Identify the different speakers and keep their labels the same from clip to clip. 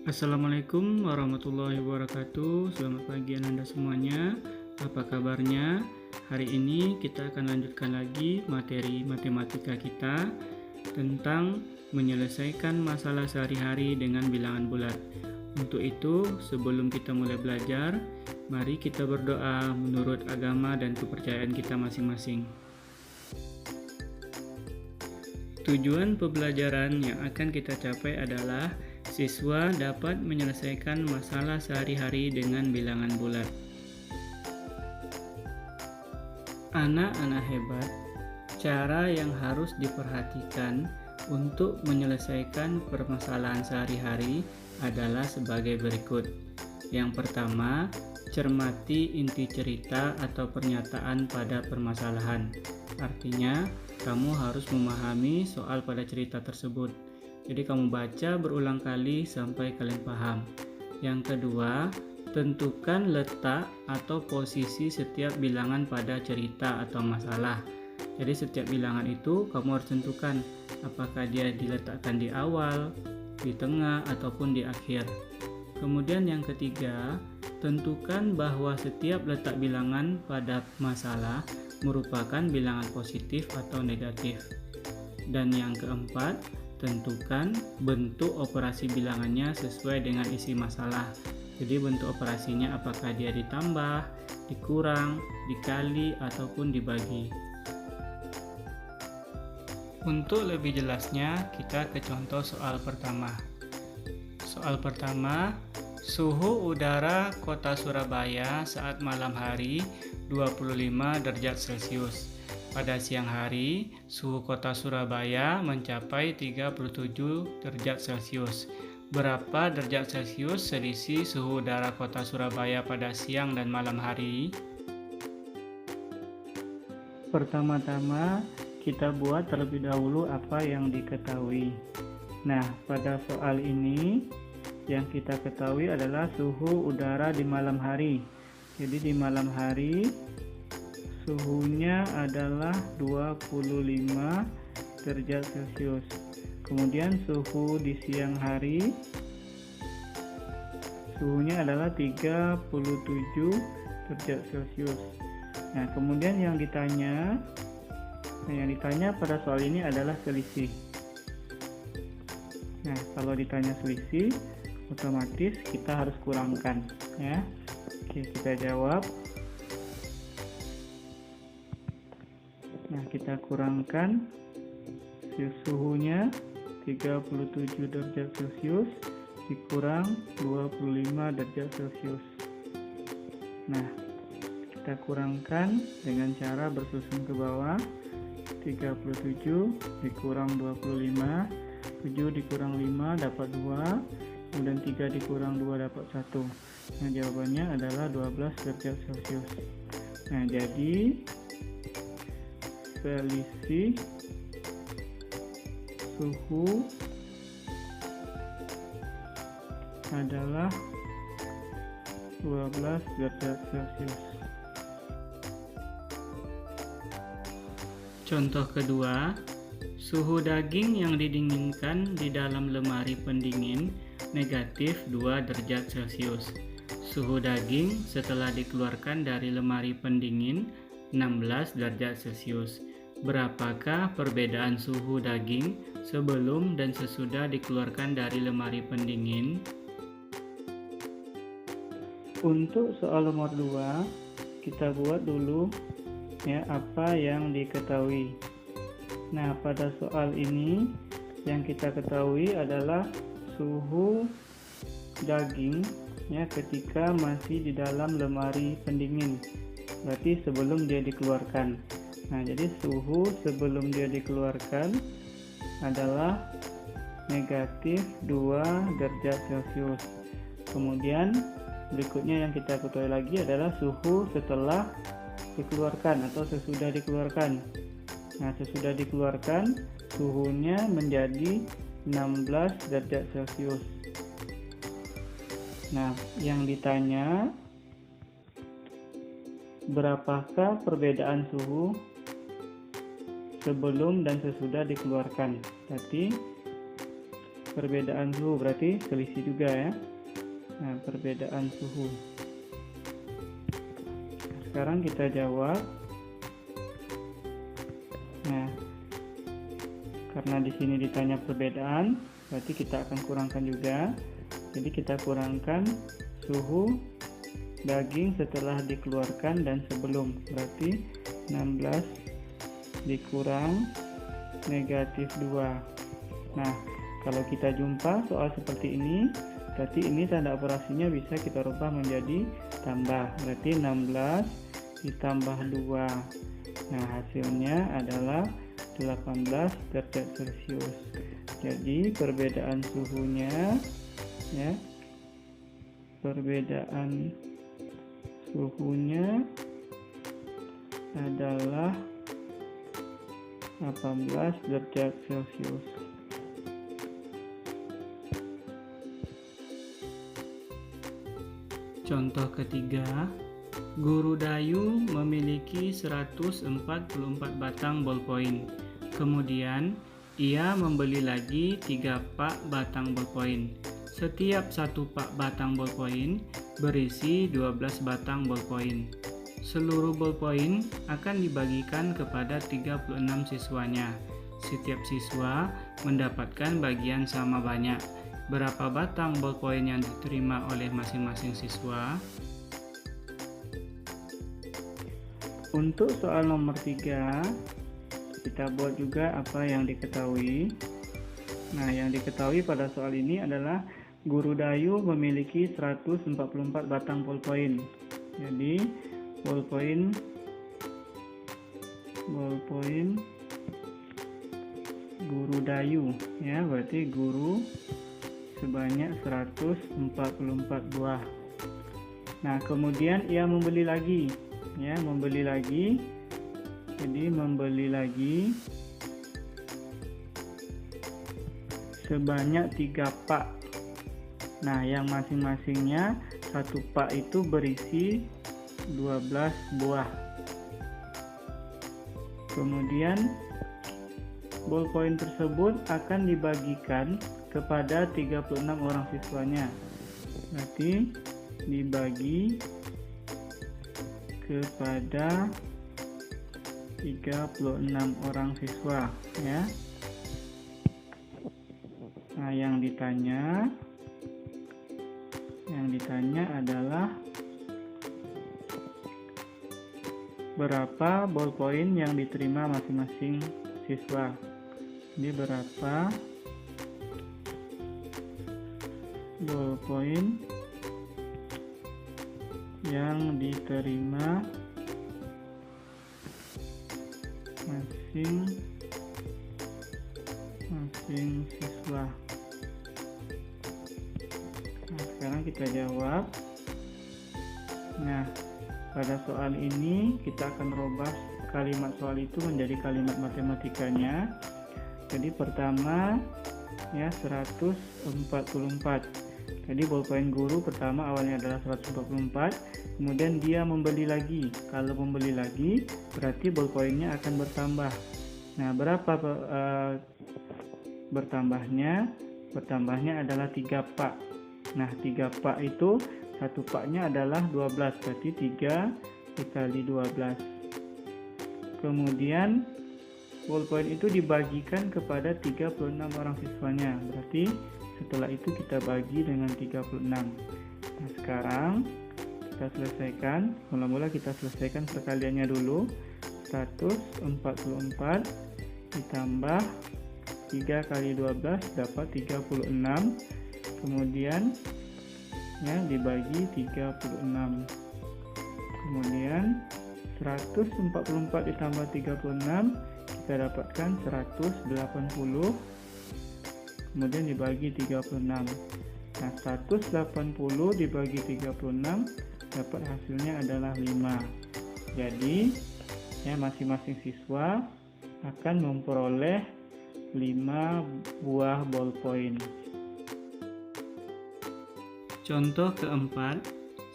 Speaker 1: Assalamualaikum warahmatullahi wabarakatuh. Selamat pagi Anda semuanya. Apa kabarnya? Hari ini kita akan lanjutkan lagi materi matematika kita tentang menyelesaikan masalah sehari-hari dengan bilangan bulat. Untuk itu, sebelum kita mulai belajar, mari kita berdoa menurut agama dan kepercayaan kita masing-masing. Tujuan pembelajaran yang akan kita capai adalah siswa dapat menyelesaikan masalah sehari-hari dengan bilangan bulat. Anak-anak hebat, cara yang harus diperhatikan untuk menyelesaikan permasalahan sehari-hari adalah sebagai berikut. Yang pertama, cermati inti cerita atau pernyataan pada permasalahan. Artinya, kamu harus memahami soal pada cerita tersebut. Jadi kamu baca berulang kali sampai kalian paham. Yang kedua, tentukan letak atau posisi setiap bilangan pada cerita atau masalah. Jadi setiap bilangan itu kamu harus tentukan apakah dia diletakkan di awal, di tengah, ataupun di akhir. Kemudian yang ketiga, tentukan bahwa setiap letak bilangan pada masalah merupakan bilangan positif atau negatif. Dan yang keempat, tentukan bentuk operasi bilangannya sesuai dengan isi masalah. Jadi bentuk operasinya apakah dia ditambah, dikurang, dikali, ataupun dibagi. Untuk lebih jelasnya, kita ke contoh soal pertama. Soal pertama, suhu udara kota Surabaya saat malam hari 25 derajat Celcius. Pada siang hari, suhu kota Surabaya mencapai 37 derajat Celcius. Berapa derajat Celcius selisih suhu udara kota Surabaya pada siang dan malam hari? Pertama-tama, kita buat terlebih dahulu apa yang diketahui. Nah, pada soal ini, yang kita ketahui adalah suhu udara di malam hari. Jadi di malam hari, suhunya adalah 25 derajat Celcius. Kemudian suhu di siang hari, suhunya adalah 37 derajat Celcius. Nah, kemudian yang ditanya pada soal ini adalah selisih. Nah, kalau ditanya selisih, otomatis kita harus kurangkan, ya. Oke, kita jawab. Nah, kita kurangkan suhunya 37 derajat Celcius dikurang 25 derajat Celcius. Nah, kita kurangkan dengan cara bersusun ke bawah. 37 dikurang 25, 7 dikurang 5 dapat 2, kemudian 3 dikurang 2 dapat 1. Nah, jawabannya adalah 12 derajat Celcius. Nah, jadi selisih suhu adalah 12 derajat Celcius. Contoh kedua, suhu daging yang didinginkan di dalam lemari pendingin negatif 2 derajat Celcius. Suhu daging setelah dikeluarkan dari lemari pendingin 16 derajat Celcius. Berapakah perbedaan suhu daging sebelum dan sesudah dikeluarkan dari lemari pendingin? Untuk soal nomor 2, kita buat dulu ya apa yang diketahui. Nah, pada soal ini yang kita ketahui adalah suhu daging ya ketika masih di dalam lemari pendingin. Berarti sebelum dia dikeluarkan. Nah, jadi suhu sebelum dia dikeluarkan adalah negatif 2 derajat Celcius. Kemudian berikutnya yang kita ketahui lagi adalah suhu setelah dikeluarkan atau sesudah dikeluarkan. Nah, sesudah dikeluarkan suhunya menjadi 16 derajat Celcius. Nah, yang ditanya berapakah perbedaan suhu sebelum dan sesudah dikeluarkan. Jadi perbedaan suhu, berarti selisih juga ya. Nah, perbedaan suhu. Sekarang kita jawab. Nah, karena di sini ditanya perbedaan, berarti kita akan kurangkan juga. Jadi kita kurangkan suhu daging setelah dikeluarkan dan sebelum. Berarti 16 dikurang negatif 2. Nah, kalau kita jumpa soal seperti ini, berarti ini tanda operasinya bisa kita rubah menjadi tambah. Berarti 16 ditambah 2. Nah, hasilnya adalah 18 derajat Celcius. Jadi perbedaan suhunya ya. Perbedaan suhunya adalah 18 derajat Celcius. Contoh ketiga, guru Dayu memiliki 144 batang bolpoin. Kemudian, ia membeli lagi 3 pak batang bolpoin. Setiap satu pak batang bolpoin berisi 12 batang bolpoin. Seluruh bolpoin akan dibagikan kepada 36 siswanya. Setiap siswa mendapatkan bagian sama banyak. Berapa batang bolpoin yang diterima oleh masing-masing siswa? Untuk soal nomor 3, kita buat juga apa yang diketahui. Nah, yang diketahui pada soal ini adalah guru Dayu memiliki 144 batang bolpoin. Jadi, bolpoin guru Dayu ya, berarti guru sebanyak 144 buah. Nah, kemudian ia membeli lagi ya, jadi membeli lagi sebanyak 3 pak. Nah, yang masing-masingnya satu pak itu berisi 12 buah. Kemudian bolpoin tersebut akan dibagikan kepada 36 orang siswanya. Berarti dibagi kepada 36 orang siswa ya. Nah, yang ditanya adalah berapa bolpoin yang diterima masing-masing siswa. Jadi berapa bolpoin yang diterima masing-masing siswa. Nah, sekarang kita jawab. Nah, pada soal ini kita akan rubah kalimat soal itu menjadi kalimat matematikanya. Jadi pertama ya 144. Jadi bolpoin guru pertama awalnya adalah 144, kemudian dia membeli lagi. Kalau membeli lagi berarti bolpoinnya akan bertambah. Nah, berapa bertambahnya? Bertambahnya adalah 3 pak. Nah, 3 pak itu satu paknya adalah 12, berarti 3 dikali 12. Kemudian bolpoin itu dibagikan kepada 36 orang siswanya. Berarti setelah itu kita bagi dengan 36. Nah, sekarang kita selesaikan. Mula-mula kita selesaikan perkaliannya dulu. 144 ditambah 3 kali 12 dapat 36. Kemudian ya dibagi 36. Kemudian 144 ditambah 36 kita dapatkan 180. Kemudian dibagi 36. Nah, 180 dibagi 36 dapat hasilnya adalah 5. Jadi ya masing-masing siswa akan memperoleh 5 buah bolpoin. Contoh keempat,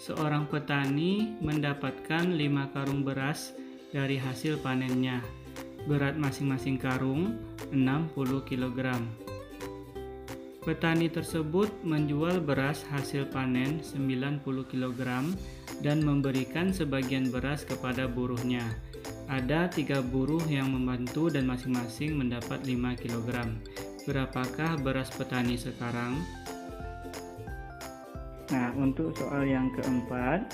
Speaker 1: seorang petani mendapatkan 5 karung beras dari hasil panennya. Berat masing-masing karung 60 kg. Petani tersebut menjual beras hasil panen 90 kg dan memberikan sebagian beras kepada buruhnya. Ada 3 buruh yang membantu dan masing-masing mendapat 5 kg. Berapakah beras petani sekarang? Nah, untuk soal yang keempat,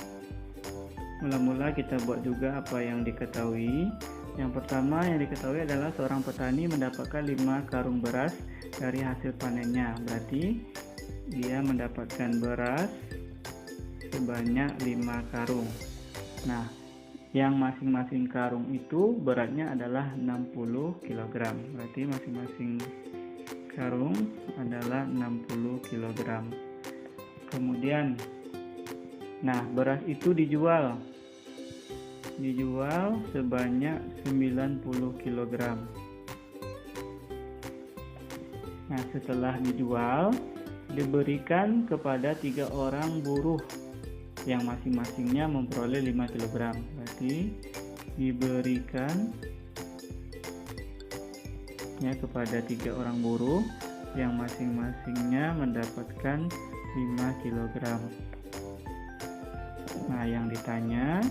Speaker 1: mula-mula kita buat juga apa yang diketahui. Yang pertama yang diketahui adalah seorang petani mendapatkan 5 karung beras dari hasil panennya. Berarti dia mendapatkan beras sebanyak 5 karung. Nah, yang masing-masing karung itu beratnya adalah 60 kg. Berarti masing-masing karung adalah 60 kg. Kemudian, nah, beras itu dijual sebanyak 90 kg. Nah, setelah dijual, diberikan kepada 3 orang buruh yang masing-masingnya memperoleh 5 kg. Berarti diberikan ya kepada 3 orang buruh yang masing-masingnya mendapatkan 5 kg. Nah, yang ditanya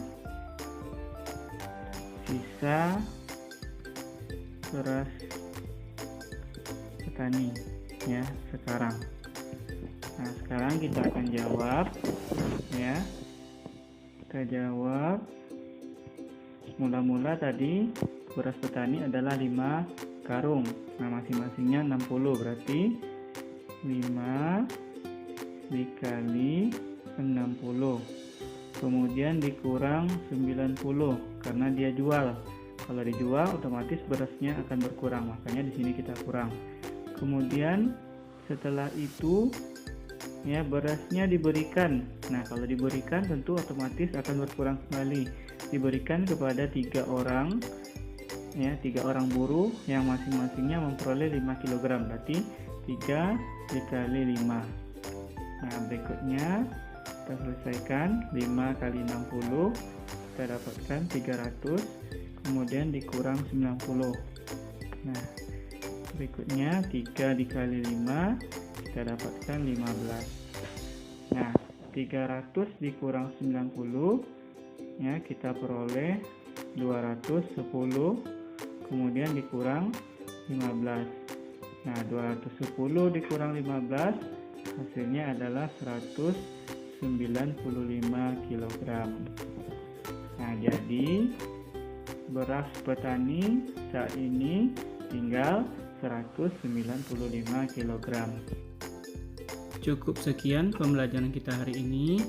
Speaker 1: sisa beras petani ya sekarang. Nah, sekarang kita akan jawab ya. Kita jawab. Mula-mula tadi beras petani adalah 5 karung. Nah, masing-masingnya 60, berarti 5 dikali 60. Kemudian dikurang 90 karena dia jual. Kalau dijual otomatis berasnya akan berkurang, makanya di sini kita kurang. Kemudian setelah itu ya berasnya diberikan. Nah, kalau diberikan tentu otomatis akan berkurang kembali. Diberikan kepada 3 orang ya, 3 orang buruh yang masing-masingnya memperoleh 5 kg. Berarti 3 dikali 5. Nah, berikutnya kita selesaikan. 5 kali 60 kita dapatkan 300, kemudian dikurang 90. Nah, berikutnya 3 dikali 5 kita dapatkan 15. Nah, 300 dikurang 90 ya, kita peroleh 210, kemudian dikurang 15. Nah, 210 dikurang 15 hasilnya adalah 195 kg. Nah, jadi beras petani saat ini tinggal 195 kg. Cukup sekian pembelajaran kita hari ini.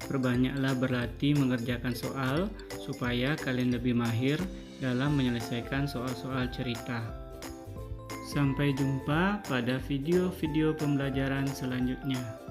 Speaker 1: Perbanyaklah berlatih mengerjakan soal supaya kalian lebih mahir dalam menyelesaikan soal-soal cerita. Sampai jumpa pada video-video pembelajaran selanjutnya.